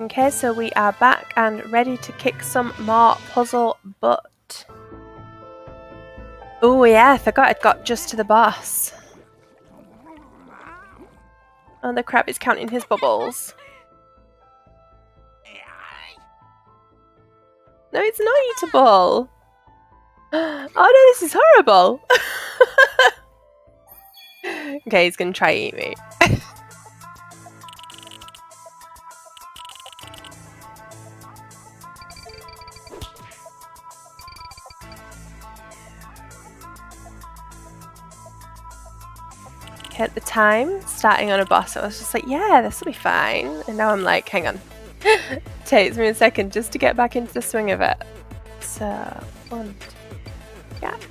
Okay, so we are back and ready to kick some more puzzle butt. Oh yeah, I forgot I'd got just to the boss. Oh, the crab is counting his bubbles. No, it's not eatable. Oh no, this is horrible. Okay, he's gonna try to eat me. Okay, at the time, starting on a boss, I was just like, yeah, this will be fine. And now I'm like, hang on. Takes me a second just to get back into the swing of it. So, one, gap.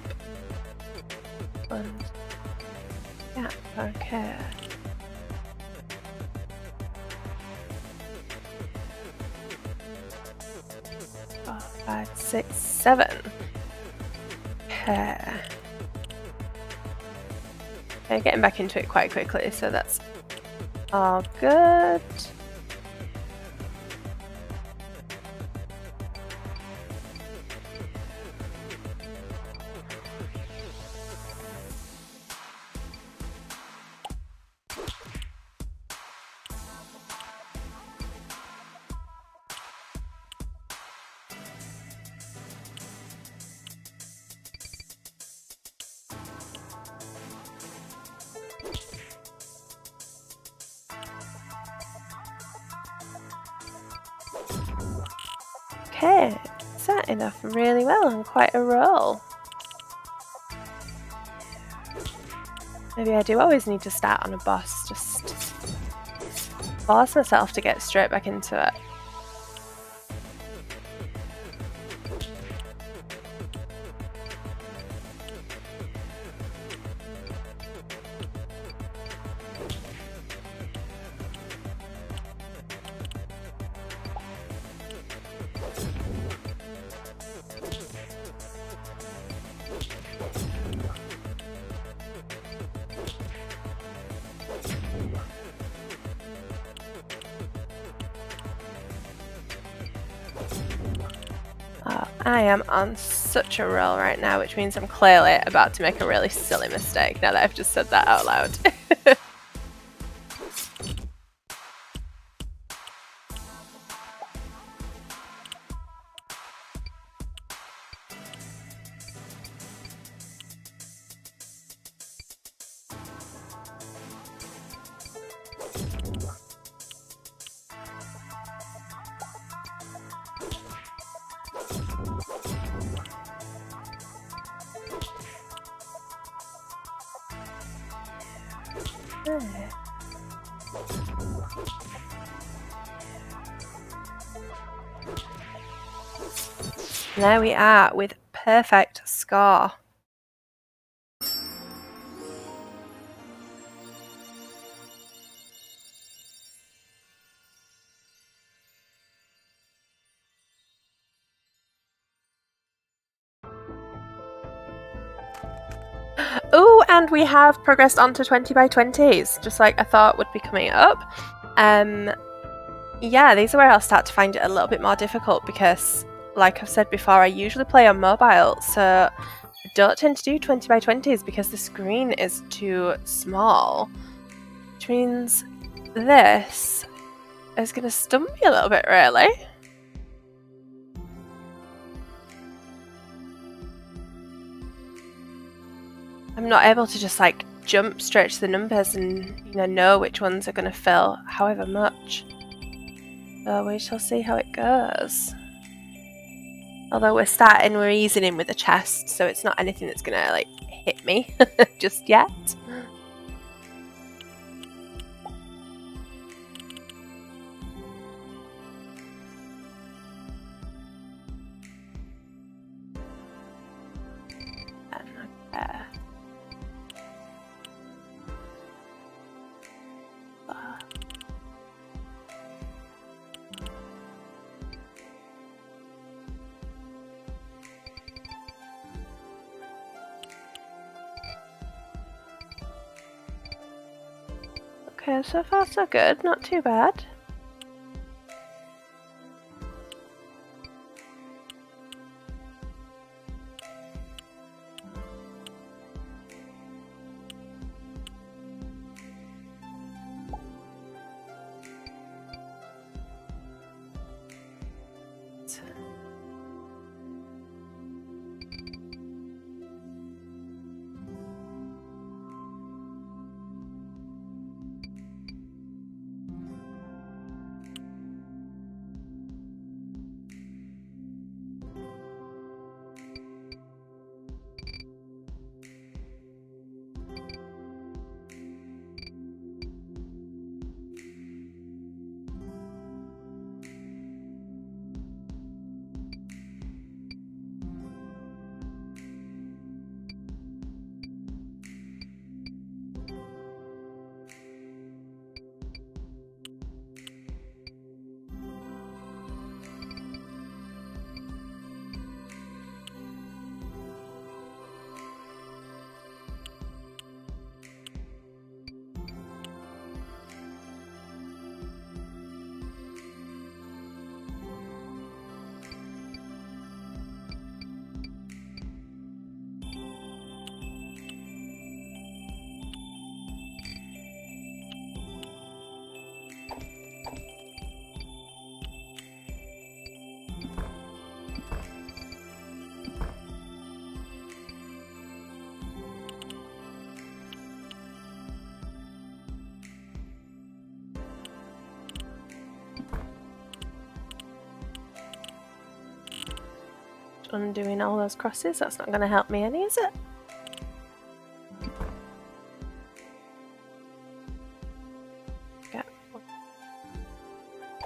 One, gap, okay. Four, 5, 6, 7. Okay. Okay, getting back into it quite quickly, so that's all good. Okay, starting off really well on quite a roll. Maybe I do always need to start on a boss, just force myself to get straight back into it. I am on such a roll right now, which means I'm clearly about to make a really silly mistake now that I've just said that out loud. There we are with perfect score. Oh, and we have progressed on to 20 by 20s, just like I thought would be coming up. Yeah, these are where I'll start to find it a little bit more difficult because, like I've said before, I usually play on mobile, so I don't tend to do 20 by 20s because the screen is too small, which means this is going to stump me a little bit, really. I'm not able to just like jump straight to the numbers and know which ones are going to fill however much. So we shall see how it goes. Although we're easing in with the chest, so it's not anything that's going to like hit me just yet. Okay, so far so good, not too bad. undoing all those crosses. That's not going to help me any, is it? Get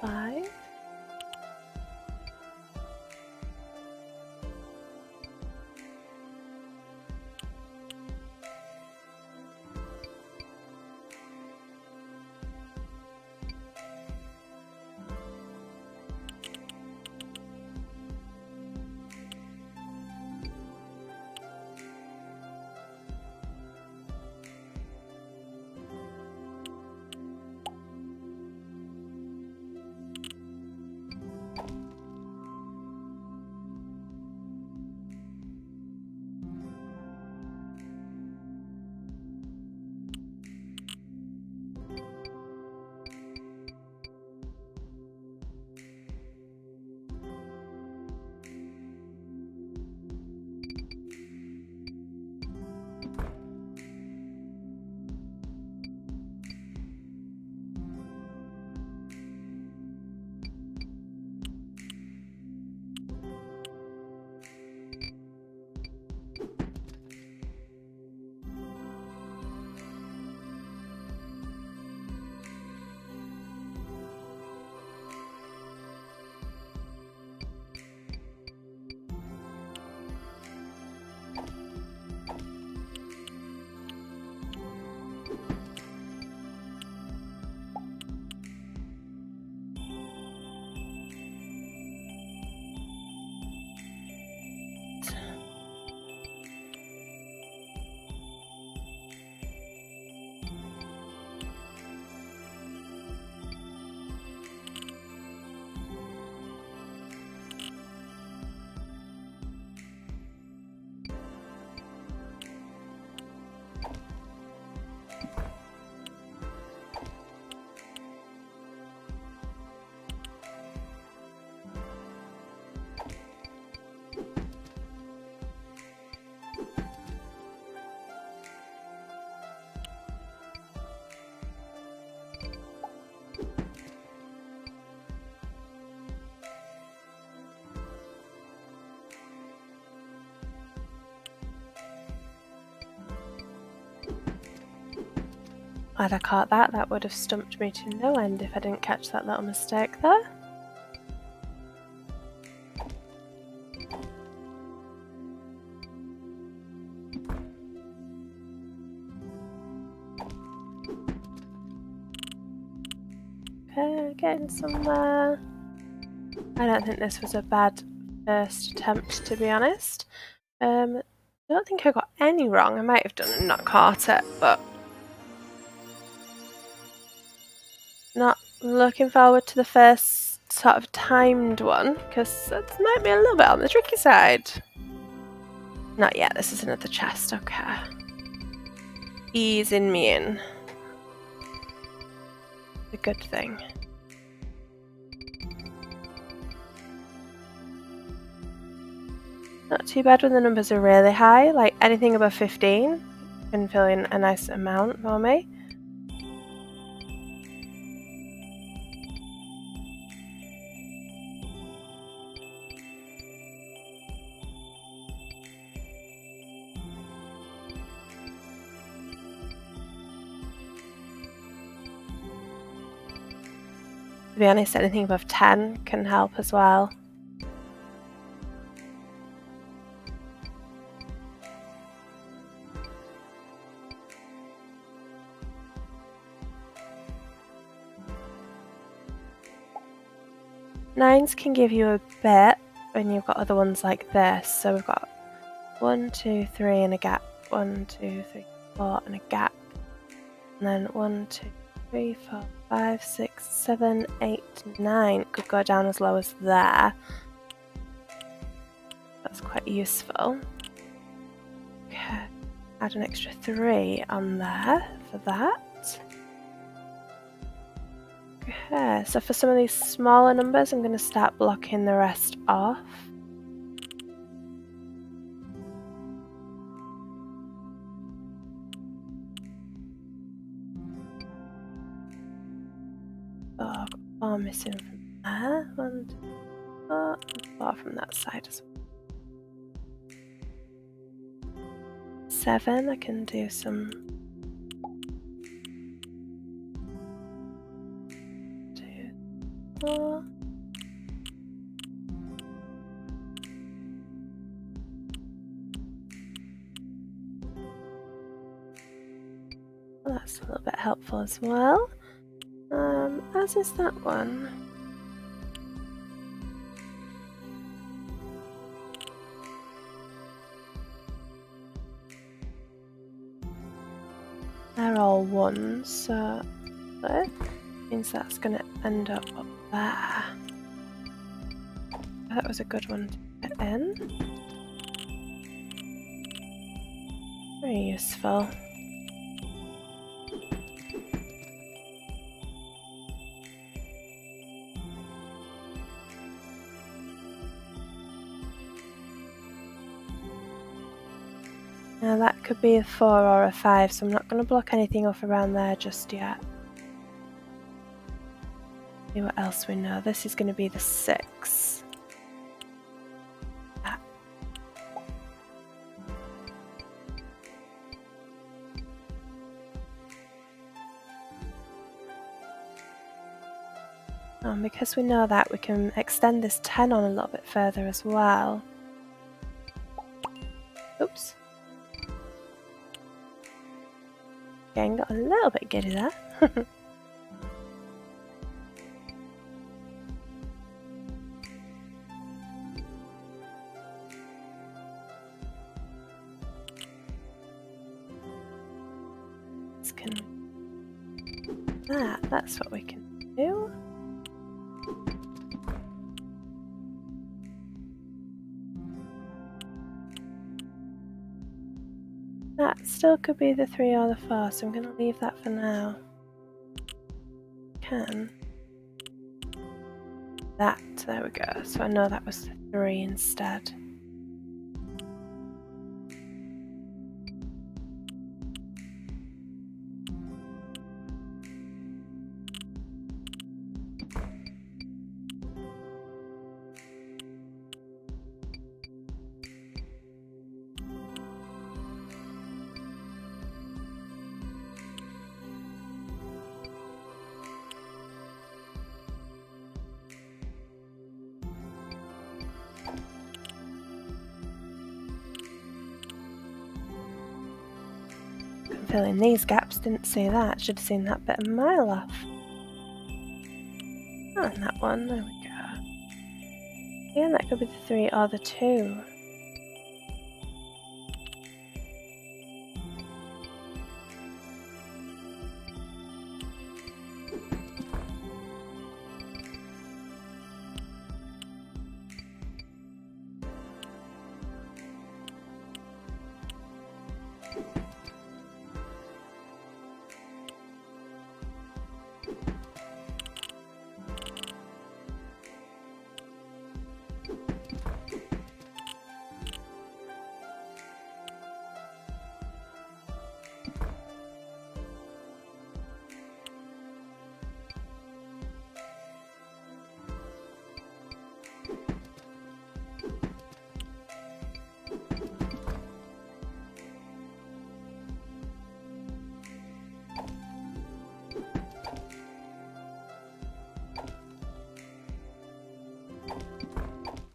5. Glad I caught that. That would have stumped me to no end if I didn't catch that little mistake there. Okay, getting somewhere. I don't think this was a bad first attempt, to be honest. I don't think I got any wrong. I might have done and not caught it, but not looking forward to the first sort of timed one, because it might be a little bit on the tricky side. Not yet, this is another chest, okay. Easing me in. A good thing. Not too bad when the numbers are really high, like anything above 15 can fill in a nice amount for me. To be honest, anything above 10 can help as well. Nines can give you a bit when you've got other ones like this. So we've got 1, 2, 3 and a gap. 1, 2, 3, 4 and a gap. And then 1, 2, 3, 4, 5, 6, 7, 8, 9 could go down as low as there. That's quite useful. Okay, add an extra 3 on there for that. Okay, so for some of these smaller numbers, I'm going to start blocking the rest off. Oh, I've got 4 missing from there. 1, 2, 4, and 4 from that side as well. 7, I can do some. 2, 4. Well, that's a little bit helpful as well. As is that one. They're all 1s, so that means that's going to end up there. That was a good one to put in. Very useful. Now that could be a 4 or a 5, so I'm not going to block anything off around there just yet. See what else we know. This is going to be the 6. Ah. And because we know that, we can extend this 10 on a little bit further as well. Oops. Again, got a little bit giddy there. That's what we can do. That still could be the 3 or the 4, so I'm going to leave that for now. That, there we go. So I know that was the 3 instead. Fill in these gaps, didn't see that. Should have seen that bit a mile off. Oh, and that one, there we go. Yeah, that could be the 3 or the 2.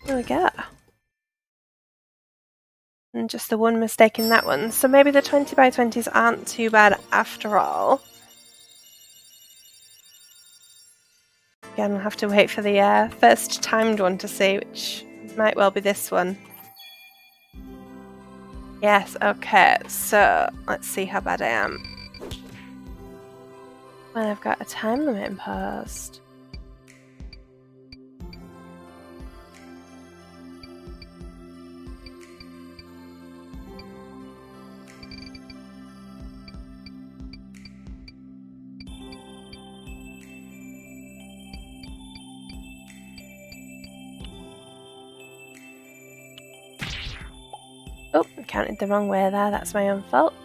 There we go. And just the one mistake in that one. So maybe the 20 by 20s aren't too bad after all. Again, we'll have to wait for the first timed one to see, which might well be this one. Yes, okay, so let's see how bad I am. When I've got a time limit imposed. Oh, I counted the wrong way there, that's my own fault.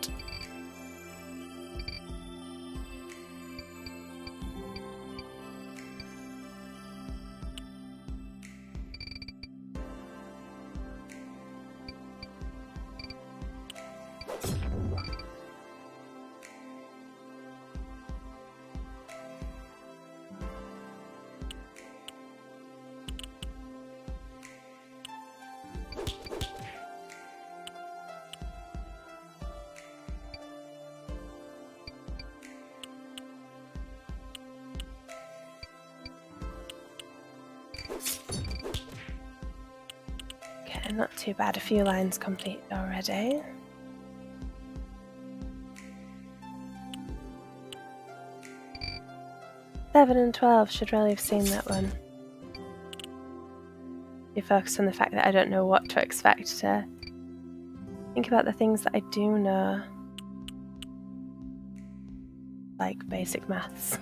not too bad. A few lines complete already. Seven and 12 should really have seen that one. Be focused on the fact that I don't know what to expect to think about the things that I do know. Like basic maths.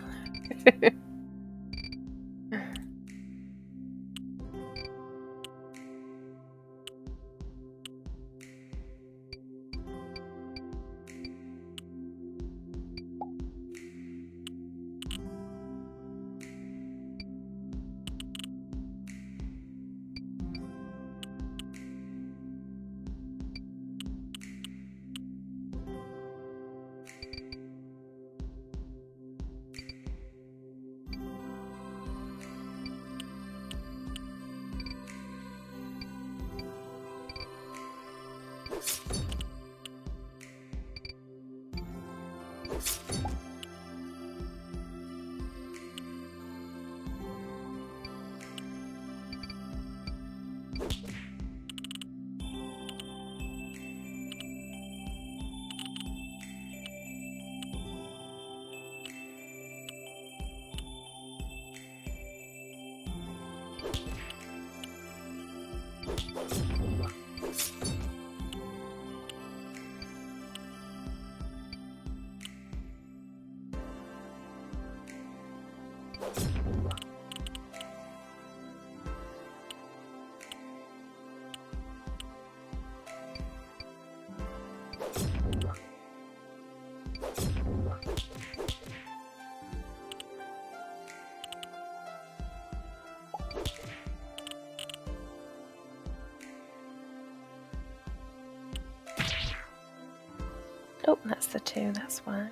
Oh, that's the 2, that's why.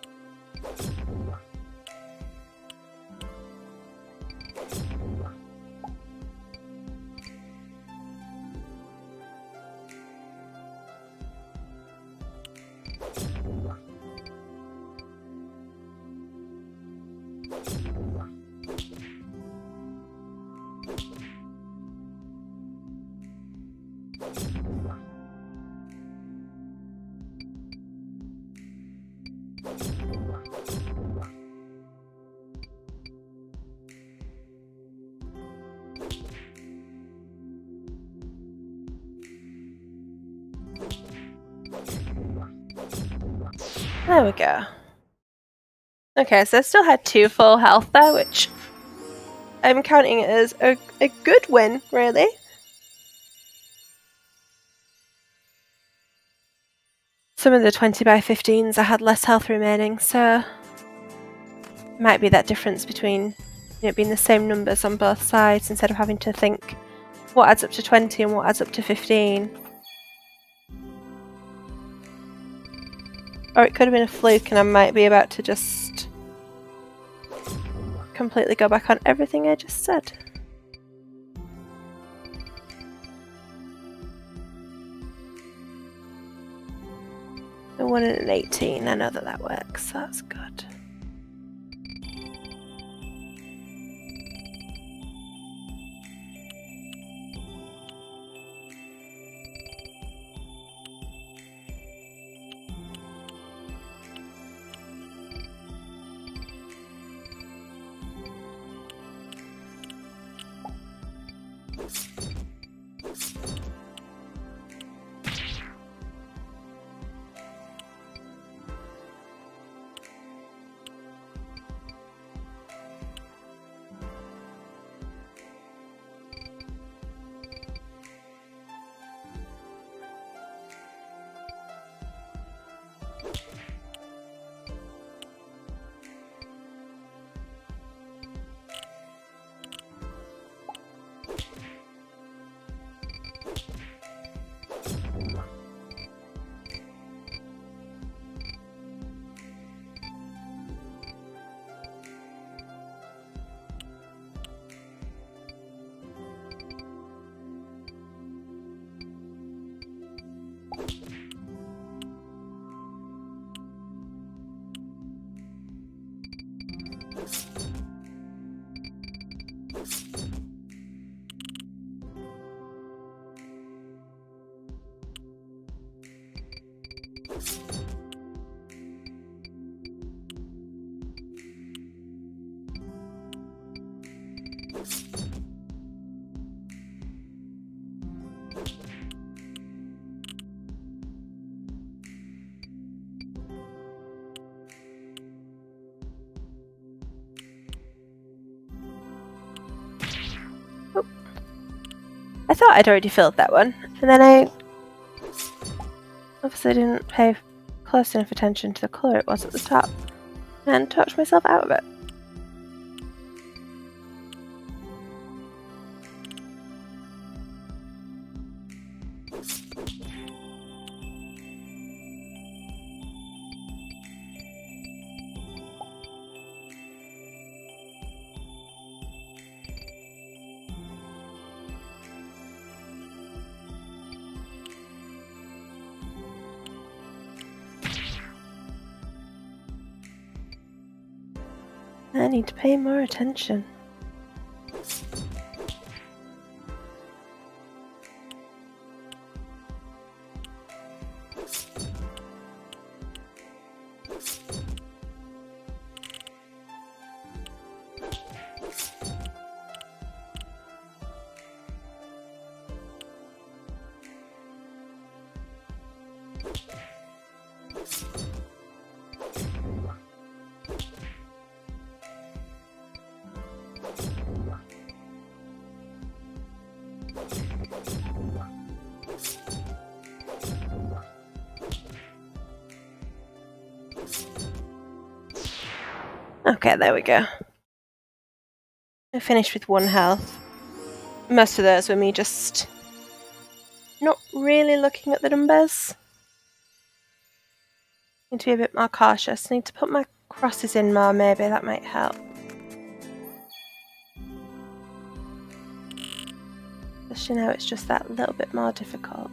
There we go. Okay, so I still had 2 full health there, which I'm counting as a good win, really. Some of the 20 by 15s I had less health remaining, so it might be that difference between it being the same numbers on both sides instead of having to think what adds up to 20 and what adds up to 15. Or it could have been a fluke and I might be about to just completely go back on everything I just said. A 1 and an 18, I know that works, so that's good. I thought I'd already filled that one, and then I obviously didn't pay close enough attention to the colour it was at the top, and talked myself out of it. I need to pay more attention. Okay, there we go. I finished with 1 health. Most of those were me just not really looking at the numbers. Need to be a bit more cautious. Need to put my crosses in more, maybe that might help. Especially now it's just that little bit more difficult.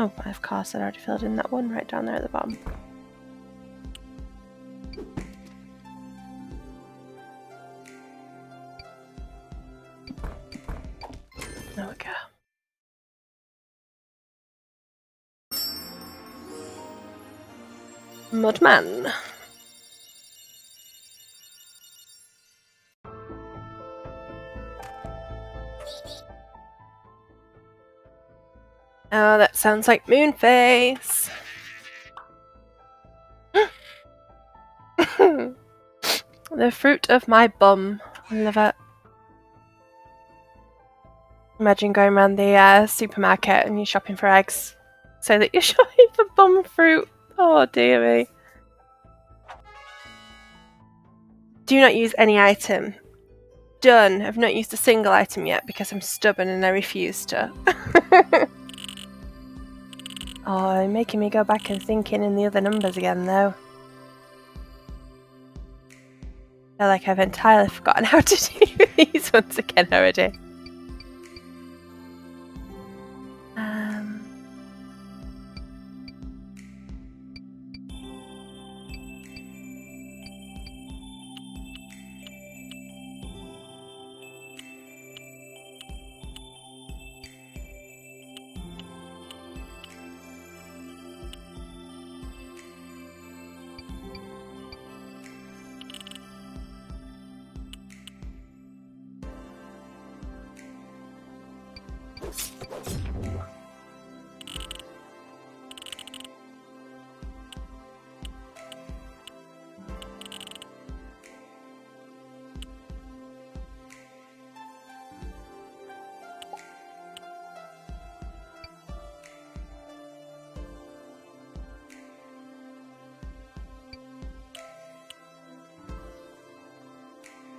Oh, of course, I'd already filled in that one right down there at the bottom. There we go. Mudman. Oh, that sounds like Moonface. The fruit of my bum. I love it. Imagine going around the supermarket and you're shopping for eggs. So that you're shopping for bum fruit. Oh dear me. Do not use any item. Done. I've not used a single item yet because I'm stubborn and I refuse to. Oh, you're making me go back and thinking in the other numbers again though. I feel like I've entirely forgotten how to do these once again already.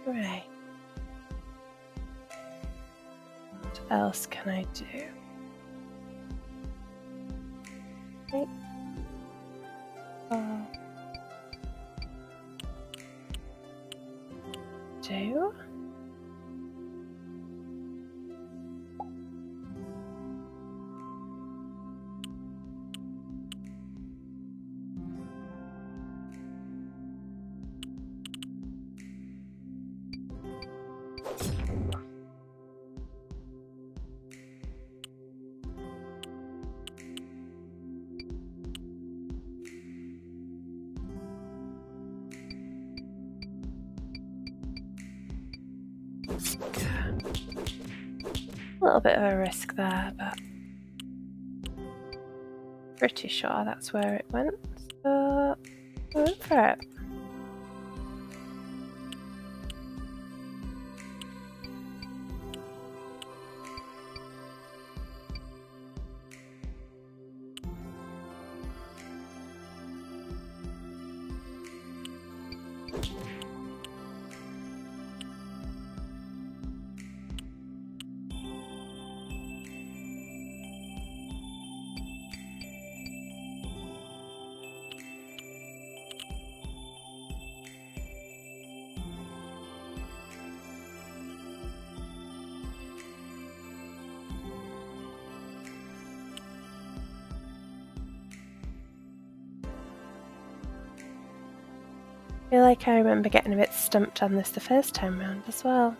Right. What else can I do? Okay. Do? A little bit of a risk there, but pretty sure that's where it went, so I went for it. I feel like I remember getting a bit stumped on this the first time round as well.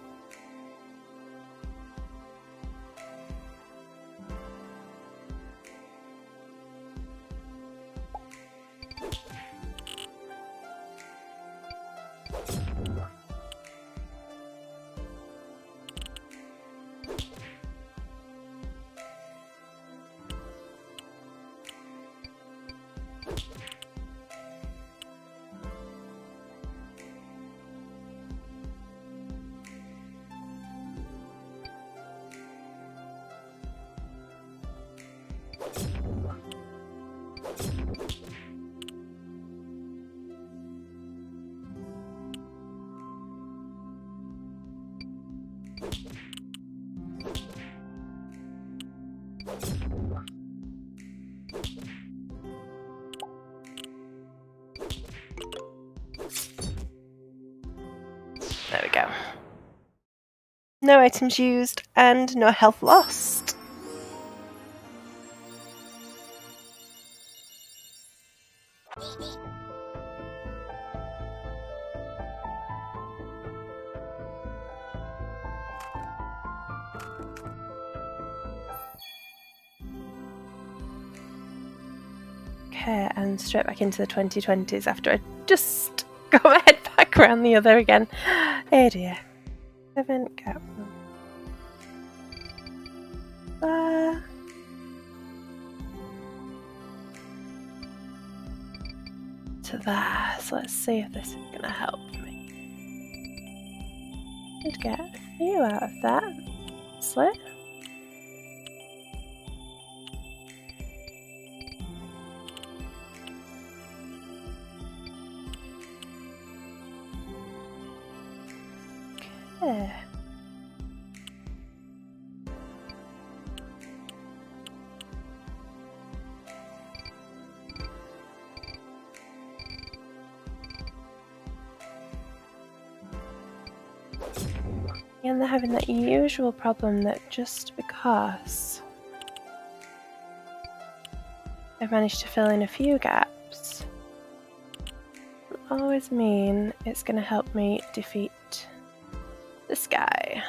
There we go. No items used and no health lost. Okay, and straight back into the 2020s after I just got my head back around the other again. Oh dear. Event gap. There. To there. So let's see if this is going to help me. Should get a few out of that. Slit. Okay. And they're having that usual problem that just because I've managed to fill in a few gaps doesn't always mean it's going to help me defeat this guy.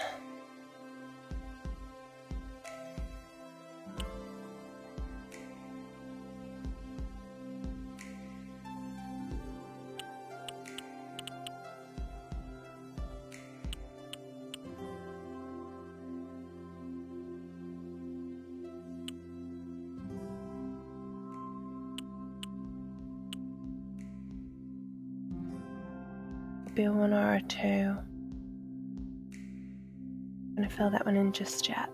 Be a 1 or a 2. I'm going to fill that one in just yet.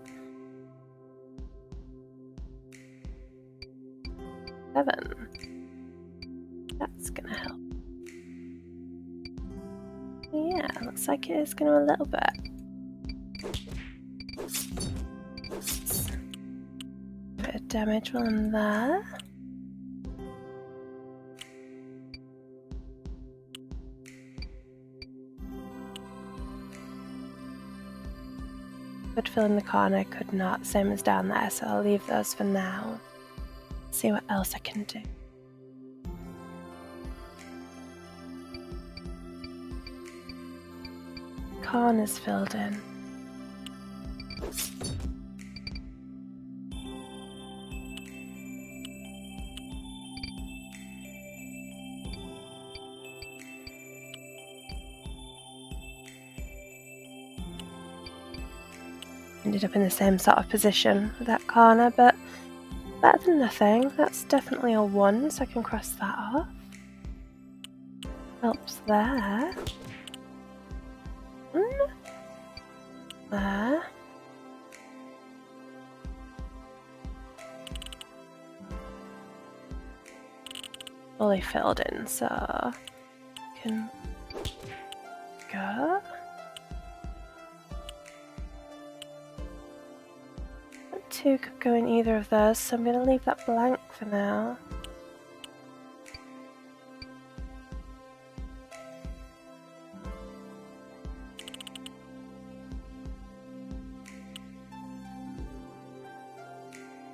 7. That's going to help. Yeah, looks like it is going to a little bit. Bit of damage while I'm there. Could fill in the corner, could not, same as down there, so I'll leave those for now. See what else I can do. Corners filled in. Ended up in the same sort of position with that corner, but better than nothing. That's definitely a 1, so I can cross that off. Helps there. There. Fully filled in, so I can go. That 2 could go in either of those, so I'm going to leave that blank for now.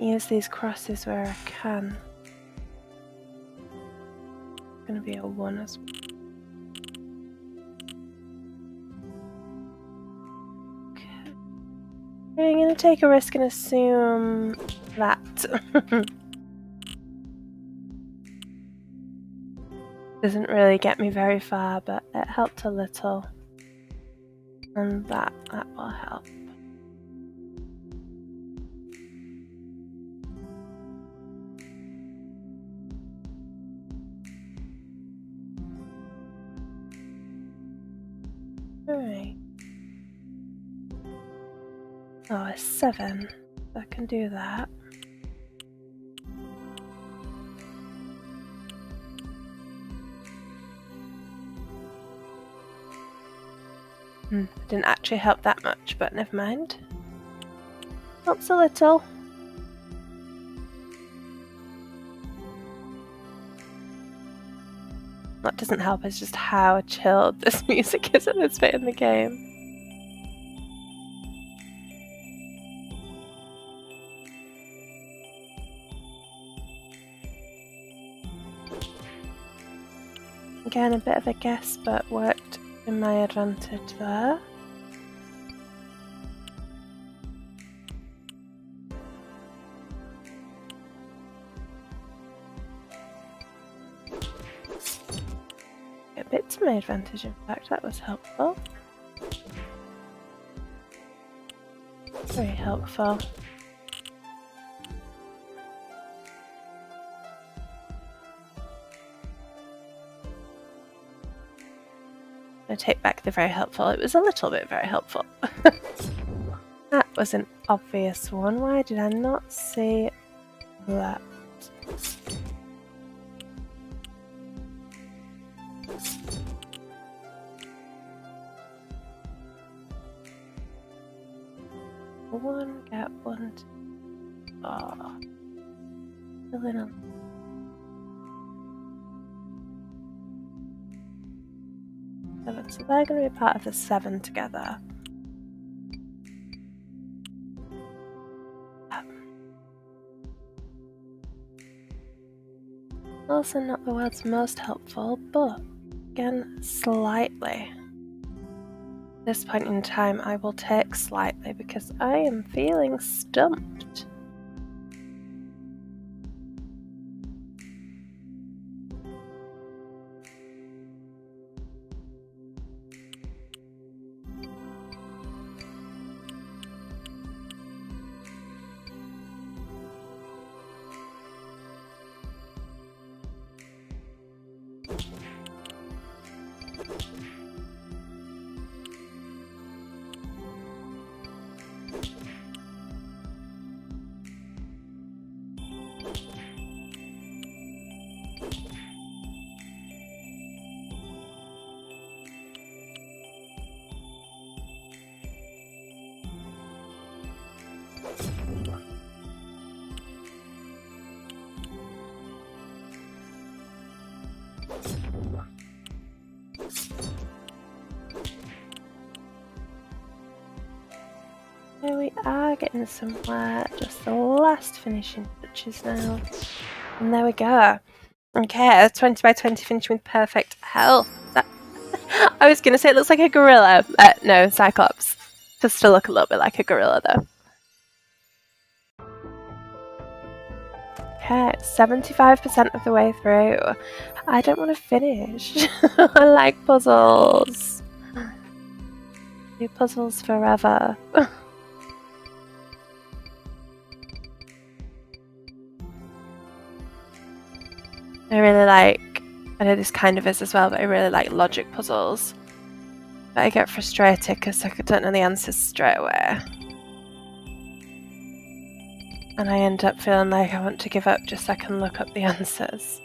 Use these crosses where I can. It's going to be a 1 as well. Okay. I'm going to take a risk and assume that. Doesn't really get me very far, but it helped a little. And that will help. Alright. Oh, a 7. I can do that. Didn't actually help that much, but never mind. Helps a little. What doesn't help is just how chilled this music is at this bit in the game. Again, a bit of a guess, but worked in my advantage there. A bit to my advantage, in fact, that was helpful. Very helpful. I take back the very helpful. It was a little bit very helpful. That was an obvious one. Why did I not see that? One, get one, two. Oh. Filling on. Seven. So they're going to be part of the 7 together. Also not the world's most helpful, but again, slightly. At this point in time, I will take slightly because I am feeling stumped. There we are, getting somewhere. Just the last finishing touches now. And there we go. Okay, 20 by 20 finishing with perfect health. I was going to say it looks like a gorilla. No, Cyclops. Just to look a little bit like a gorilla though. Okay, 75% of the way through. I don't want to finish. I like puzzles. Do puzzles forever. I really like, I know this kind of is as well, but I really like logic puzzles. But I get frustrated because I don't know the answers straight away. And I end up feeling like I want to give up just so I can look up the answers.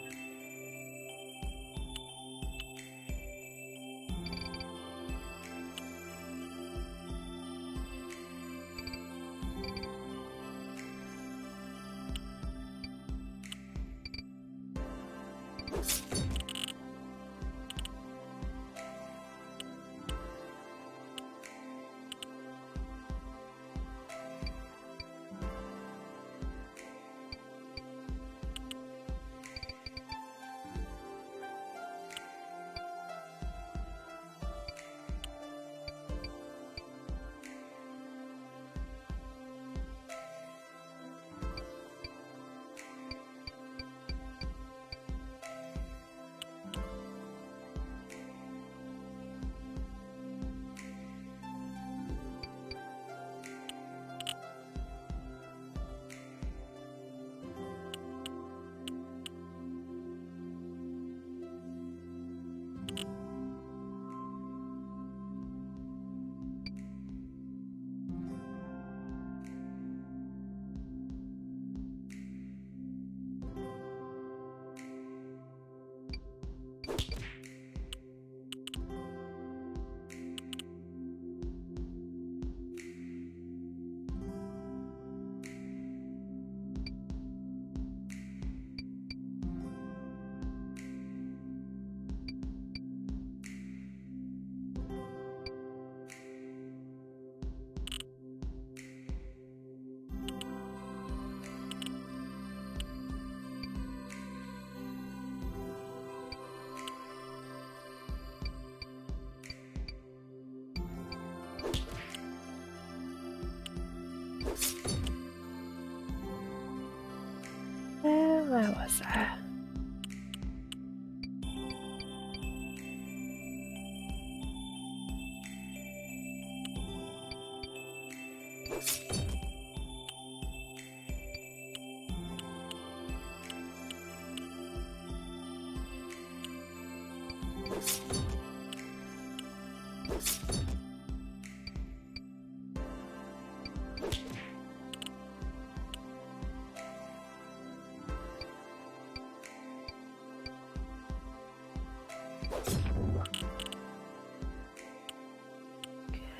Where was I?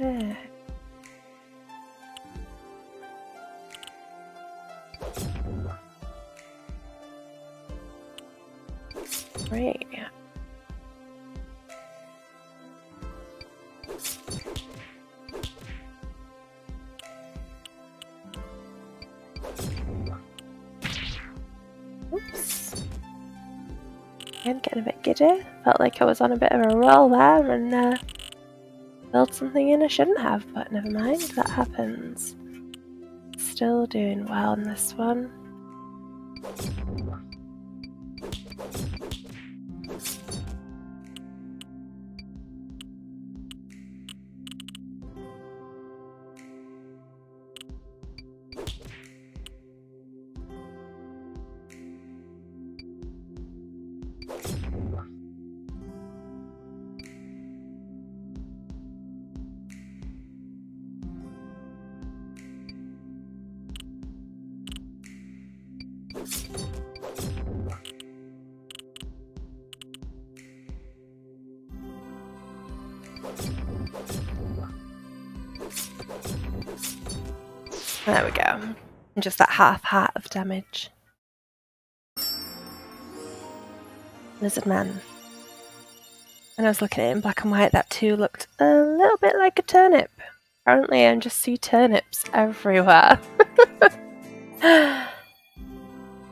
Okay. Great. Oops. Again, getting a bit giddy. Felt like I was on a bit of a roll there and filled something in I shouldn't have, but never mind, that happens. Still doing well in this one. There we go. Just that half heart of damage. Lizard Man. When I was looking at it in black and white, that too looked a little bit like a turnip. Apparently I just see turnips everywhere.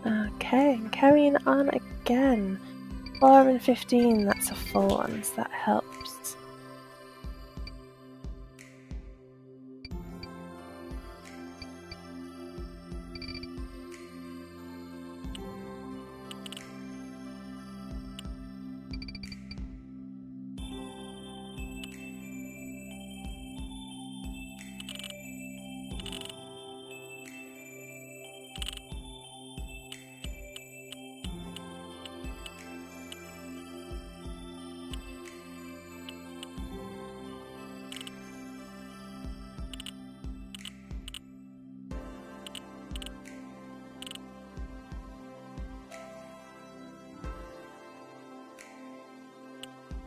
Okay, carrying on again. 4 and 15, that's a full one, so that helps.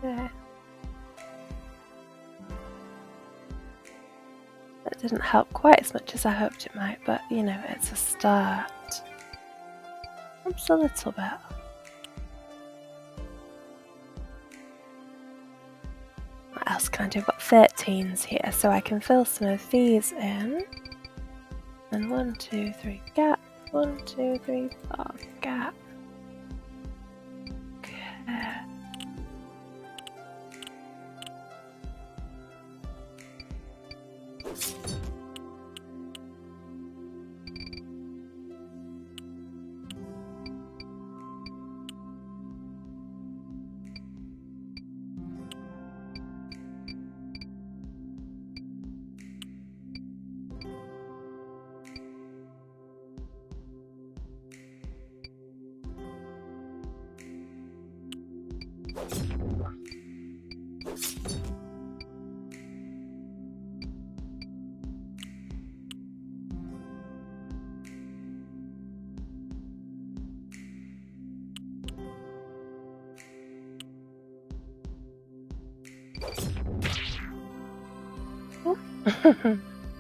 Yeah. That didn't help quite as much as I hoped it might, but you know, it's a start. Helps a little bit. What else can I do? I've got 13s here, so I can fill some of these in. And 1, 2, 3, gap. 1, 2, 3, 4, gap. Okay.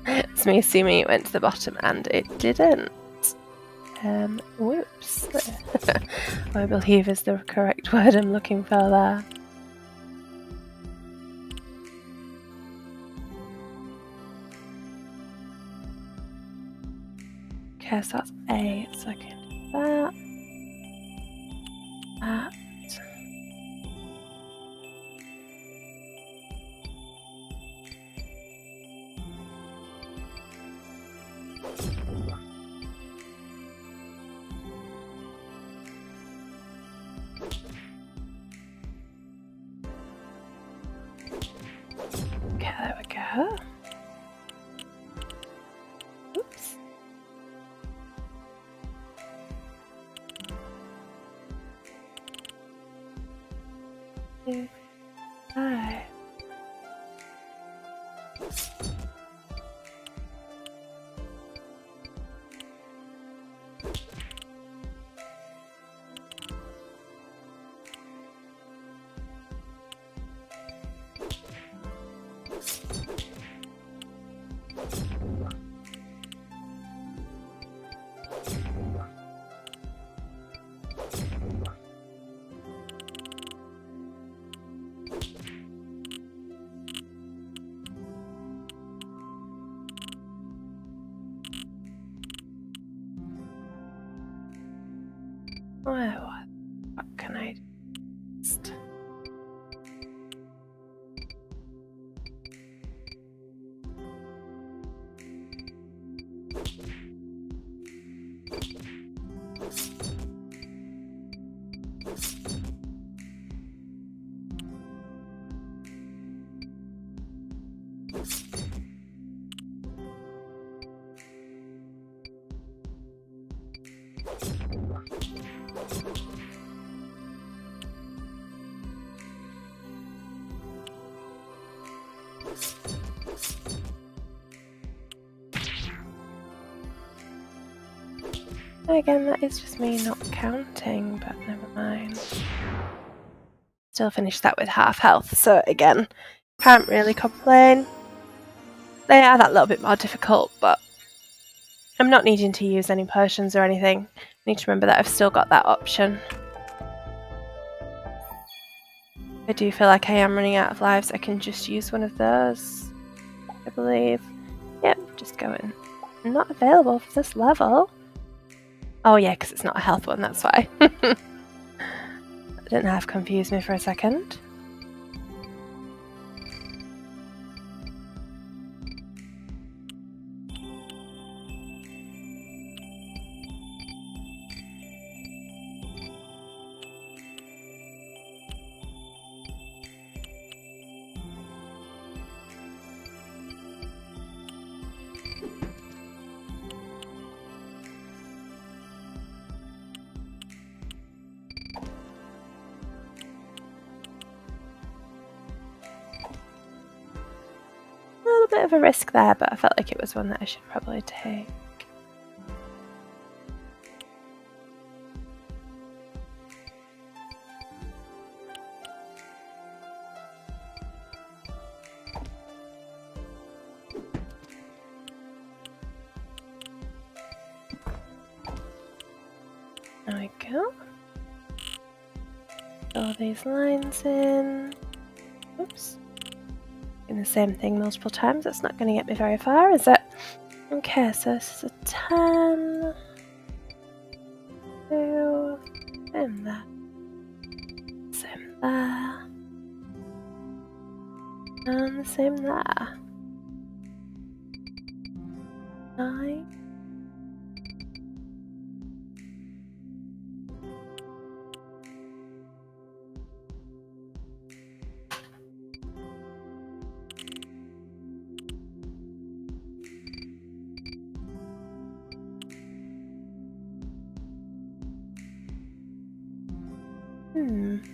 It's me assuming it went to the bottom and it didn't. Whoops. I believe is the correct word I'm looking for there. Okay, so that's 8, so I can do that. That. Okay, there we go. Oops. Hi. Well, what can I do next? Again, that is just me not counting, but never mind. Still finished that with half health, so again, can't really complain. They are that little bit more difficult, but I'm not needing to use any potions or anything. I need to remember that I've still got that option. I do feel like I am running out of lives. I can just use one of those, I believe. Yep, just going. Not available for this level. Oh yeah, because it's not a health one, that's why. I didn't half confuse me for a second. A little bit of a risk there, but I felt like it was one that I should probably take. There we go. Fill these lines in. Oops. Doing the same thing multiple times, that's not going to get me very far, is it? Okay, so this is a 10. 2. And that. Same there. And the same there. 9.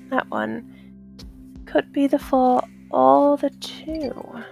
That one could be the 4 or the 2.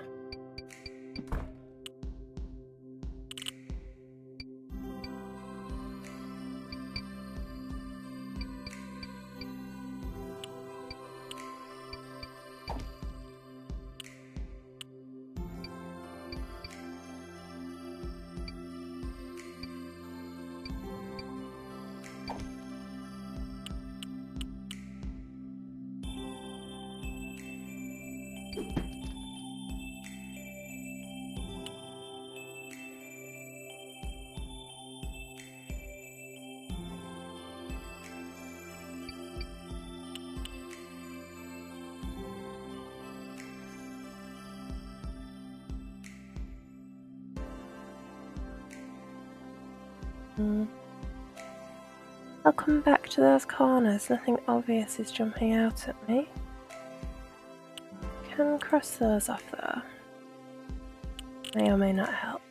I'll come back to those corners. Nothing obvious is jumping out at me. Can cross those off though. May or may not help.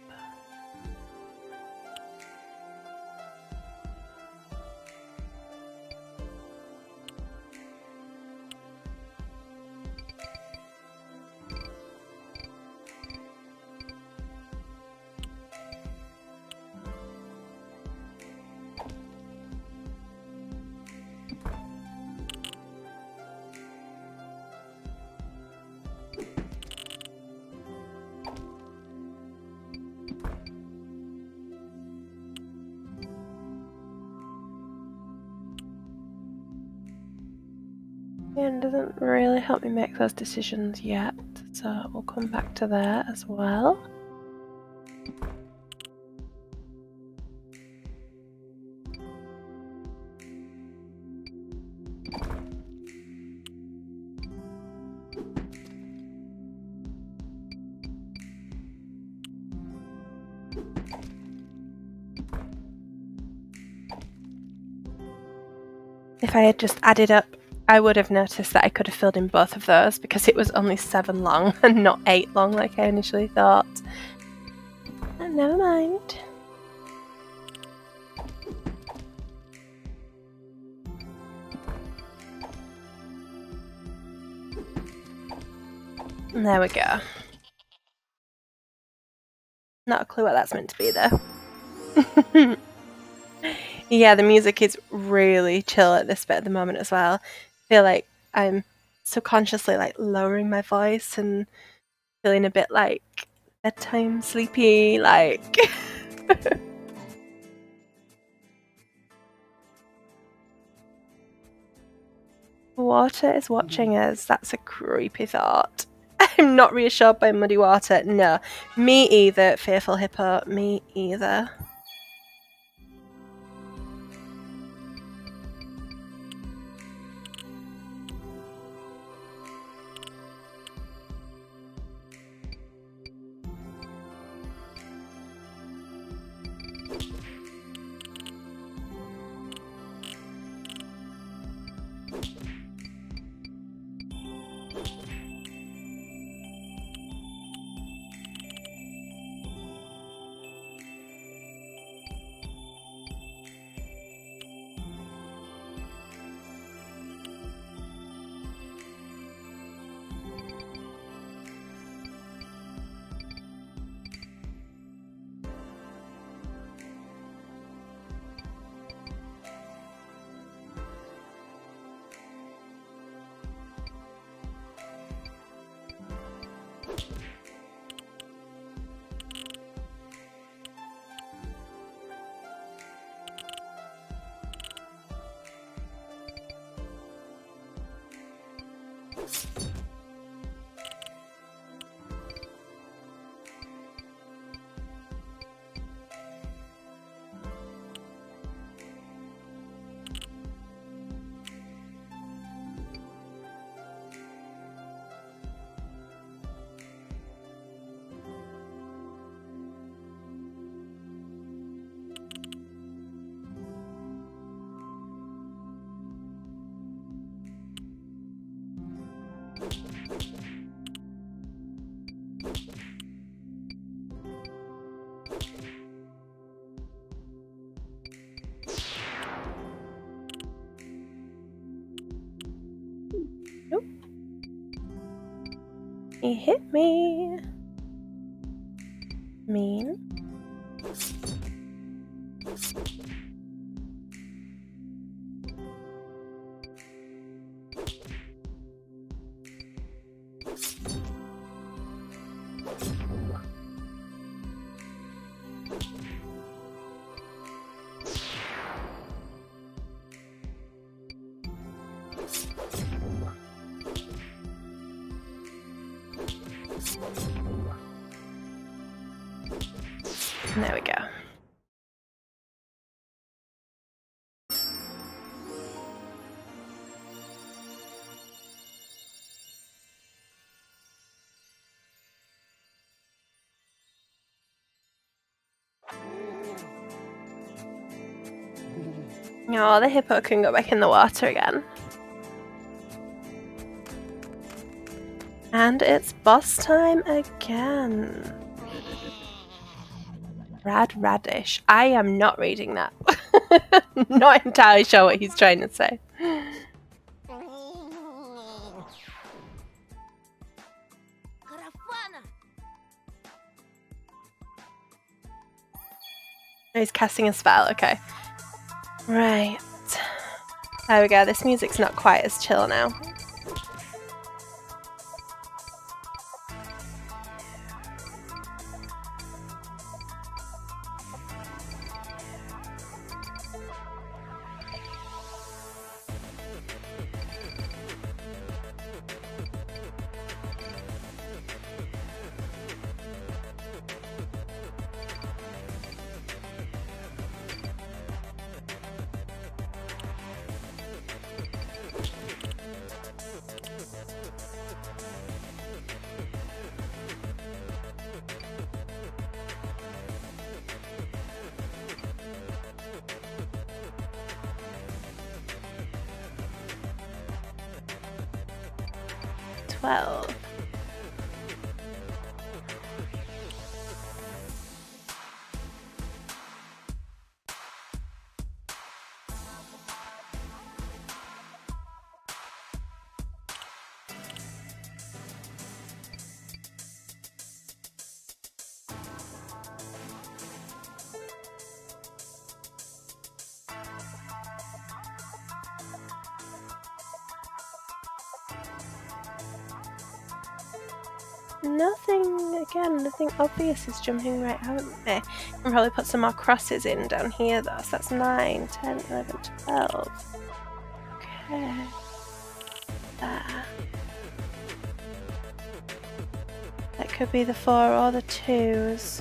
And doesn't really help me make those decisions yet, so we'll come back to there as well. If I had just added up, I would have noticed that I could have filled in both of those because it was only 7 long and not 8 long like I initially thought. But never mind. And there we go. Not a clue what that's meant to be though. Yeah, the music is really chill at this bit at the moment as well. I feel like I'm subconsciously like lowering my voice and feeling a bit like bedtime sleepy, like. Water is watching us. That's a creepy thought. I'm not reassured by muddy water. No, me either, fearful hippo. Me either. Nope. He hit me. Mean. There we go. Oh, the hippo can go back in the water again. And it's boss time again. Radish. I am not reading that. Not entirely sure what he's trying to say. He's casting a spell, okay. Right. There we go, this music's not quite as chill now. 12. Nothing obvious is jumping right out at me. I can probably put some more crosses in down here though, so that's 9, 10, 11, 12. Okay. There. That could be the 4 or the 2s.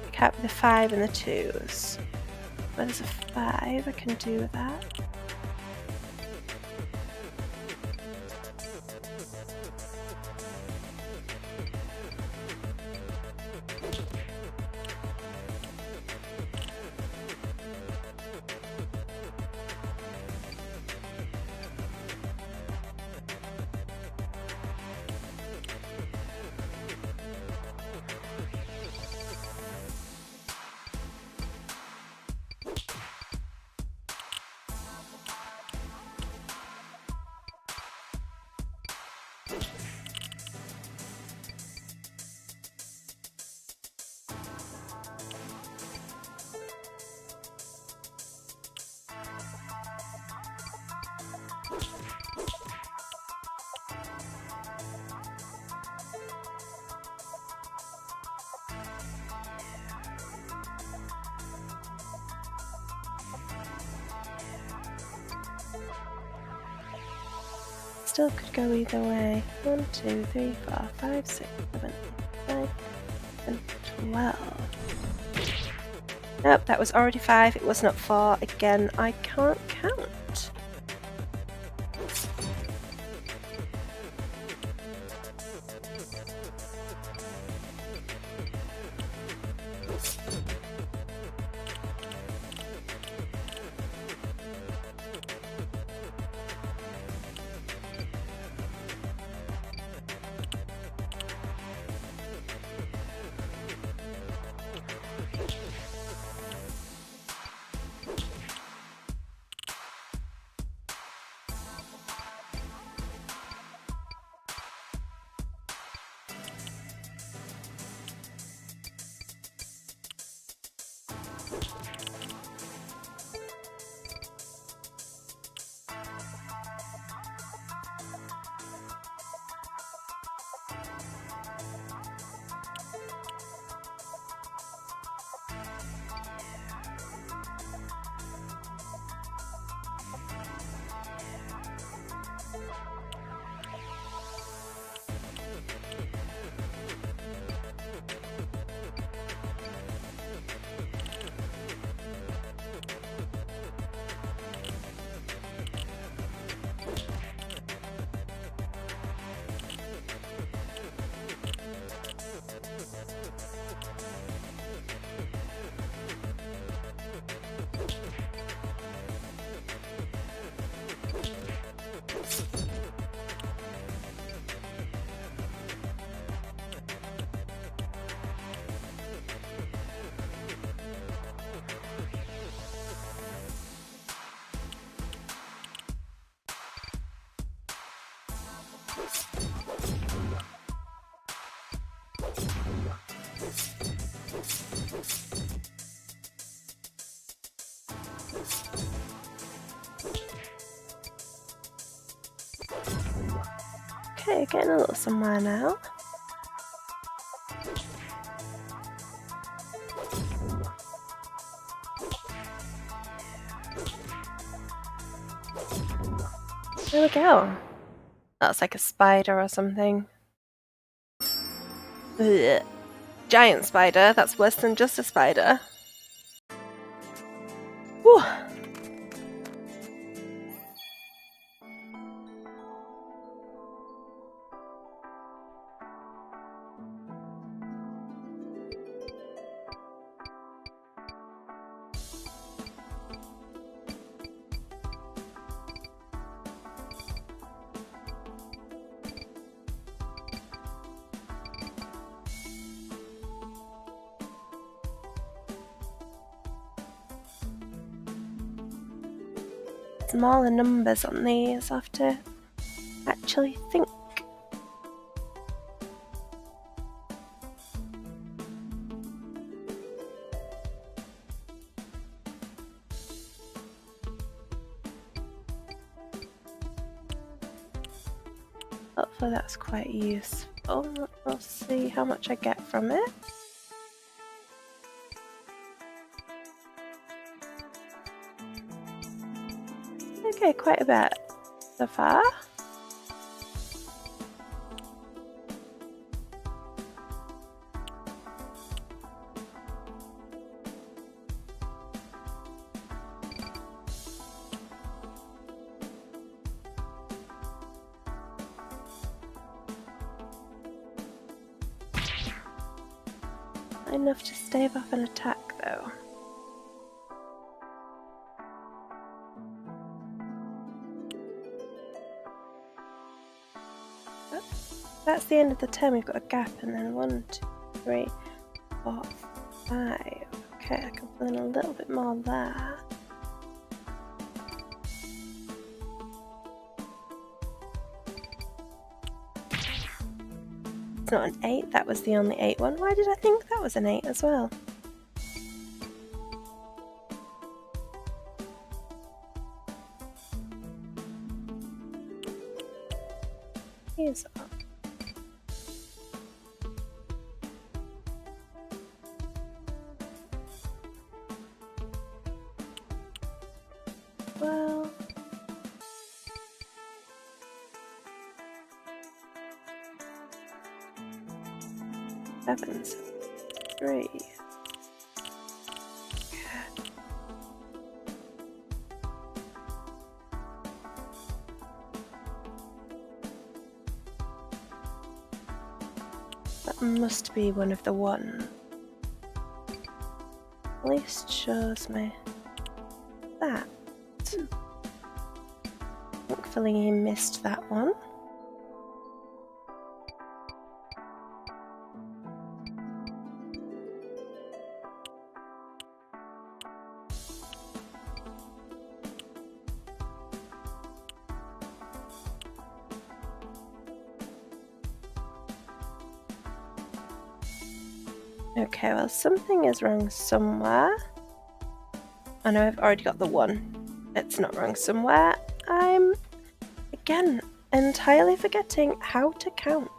It can't be the 5 and the 2s. But there's a 5, I can do that. Still could go either way. 1, 2, 3, 4, 5, 6, 7, 8, 9, and 12. Nope, that was already 5. It was not 4. Again, I can't count. Okay, getting a little somewhere now. There we go. That's like a spider or something. Ugh. Giant spider, that's worse than just a spider. Whew. smaller numbers on these. I have to actually think. Hopefully that's quite useful. We'll see how much I get from it. Okay, quite a bit so far. Enough to stave off an attack though. That's the end of the turn. We've got a gap, and then 1, 2, 3, 4, 5. Okay, I can put in a little bit more there. It's not an 8, that was the only 8 one. Why did I think that was an 8 as well? Here's up. Well, sevens, 3. That must be one of the one. At least shows me that. Thankfully he missed that one. Okay, well something is wrong somewhere. I know I've already got the 1. It's not wrong somewhere. I'm, again, entirely forgetting how to count.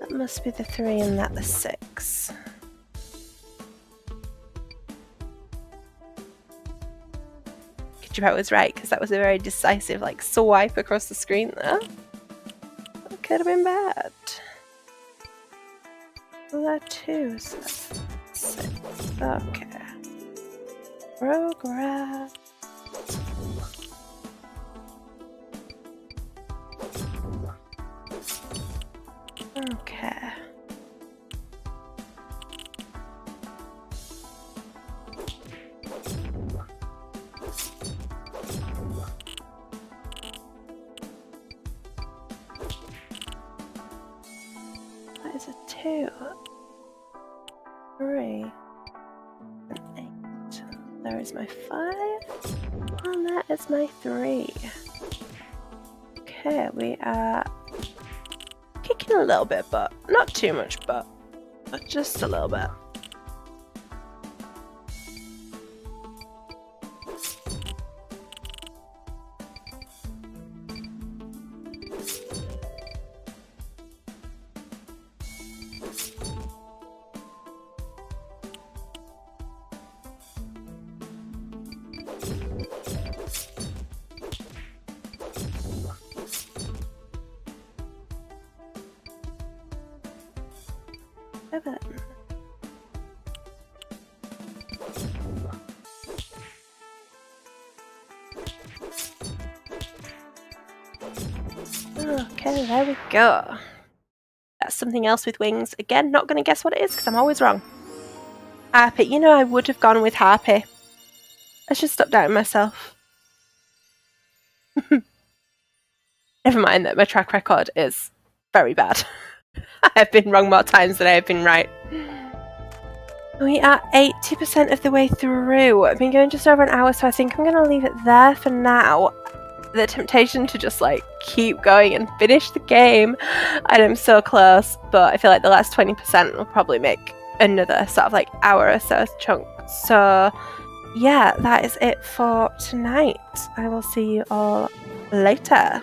That must be the 3 and that the 6. Kitchipet was right, because that was a very decisive swipe across the screen there. That could have been bad. Well, there are 2, so that's 6. Okay. Progress. Okay. That is a 2, 3, and 8. There is my 5, and that is my 3. Okay, we are kicking a little bit, but not too much, but just a little bit. Okay, there we go. That's something else with wings. Again, not going to guess what it is because I'm always wrong. Harpy. You know, I would have gone with Harpy. I should stop doubting myself. Never mind that my track record is very bad. I have been wrong more times than I have been right. We are 80% of the way through. I've been going just over an hour, so I think I'm going to leave it there for now. The temptation to just like keep going and finish the game, and I'm so close, but I feel like the last 20% will probably make another sort of like hour or so chunk. So yeah, that is it for tonight. I will see you all later.